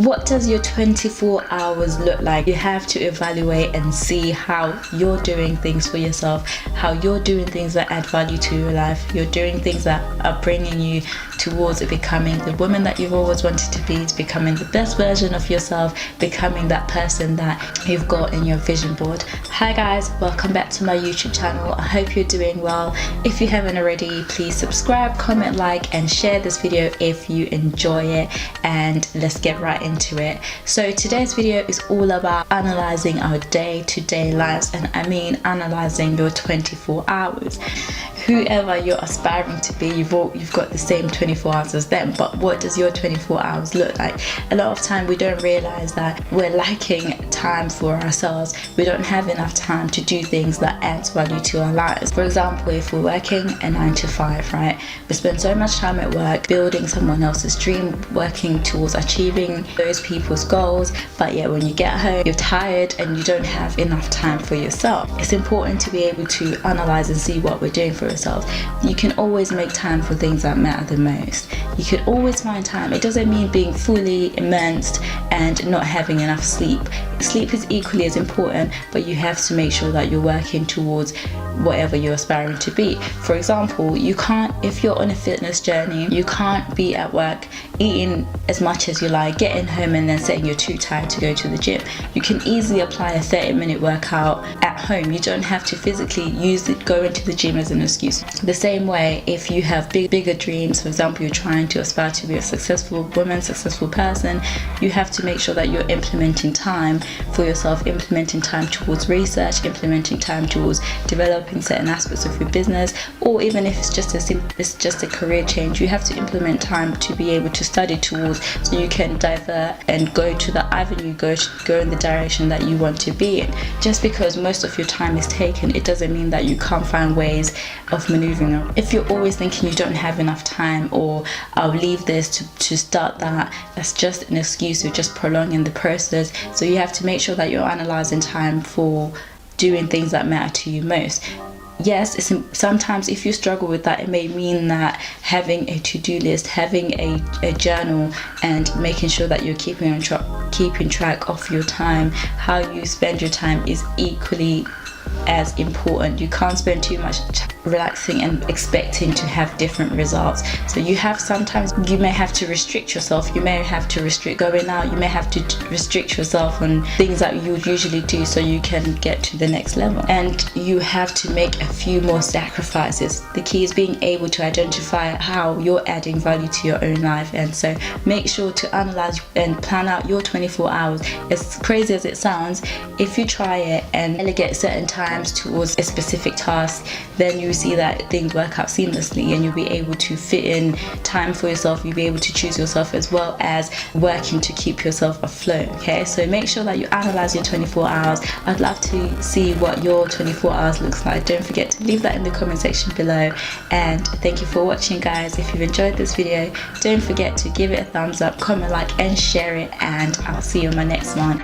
What does your 24 hours look like? You have to evaluate and see how you're doing things for yourself, how you're doing things that add value to your life, you're doing things that are bringing you towards becoming the woman that you've always wanted to be, becoming the best version of yourself, becoming that person that you've got in your vision board. Hi guys, welcome back to my YouTube channel. I hope you're doing well. If you haven't already, please subscribe, comment, like and share this video if you enjoy it, and let's get right into it. So today's video is all about analyzing our day-to-day lives, and I mean analyzing your 24 hours. Whoever you're aspiring to be, you've got the same 24 hours as them, but what does your 24 hours look like? A lot of time we don't realize that we're lacking time for ourselves. We don't have enough time to do things that adds value to our lives. For example, if we're working a 9 to 5, right? We spend so much time at work building someone else's dream, working towards achieving those people's goals, but yet when you get home, you're tired and you don't have enough time for yourself. It's important to be able to analyze and see what we're doing for yourself. You can always make time for things that matter the most. You could always find time. It doesn't mean being fully immersed and not having enough sleep. Sleep is equally as important, but you have to make sure that you're working towards whatever you're aspiring to be. For example, you can't, if you're on a fitness journey, you can't be at work eating as much as you like, getting home and then saying you're too tired to go to the gym. You can easily apply a 30-minute workout at home. You don't have to physically go into the gym as an excuse. The same way, if you have bigger dreams, for example, you're trying to aspire to be a successful woman, successful person, you have to make sure that you're implementing time for yourself, implementing time towards research, implementing time towards developing certain aspects of your business, or even if it's just a career change, you have to implement time to be able to study towards, so you can divert and go to the avenue, go in the direction that you want to be in. Just because most of your time is taken, it doesn't mean that you can't find ways of maneuvering around. If you're always thinking you don't have enough time, or I'll leave this to start that, that's just an excuse. You're just prolonging the process. So you have to make sure that you're analyzing time for doing things that matter to you most. Yes, sometimes if you struggle with that, it may mean that having a to-do list, having a journal, and making sure that you're keeping track of your time, how you spend your time, is equally as important. You can't spend too much time relaxing and expecting to have different results. So sometimes you may have to restrict yourself. You may have to restrict going out. You may have to restrict yourself on things that you would usually do so you can get to the next level. And you have to make a few more sacrifices. The key is being able to identify how you're adding value to your own life. And so make sure to analyze and plan out your 24 hours. As crazy as it sounds, if you try it and delegate certain times towards a specific task, then you see that things work out seamlessly, and you'll be able to fit in time for yourself. You'll be able to choose yourself, as well as working to keep yourself afloat. Okay, so make sure that you analyze your 24 hours. I'd love to see what your 24 hours looks like. Don't forget to leave that in the comment section below, and thank you for watching, guys. If you've enjoyed this video, don't forget to give it a thumbs up, comment, like and share it, and I'll see you in my next one.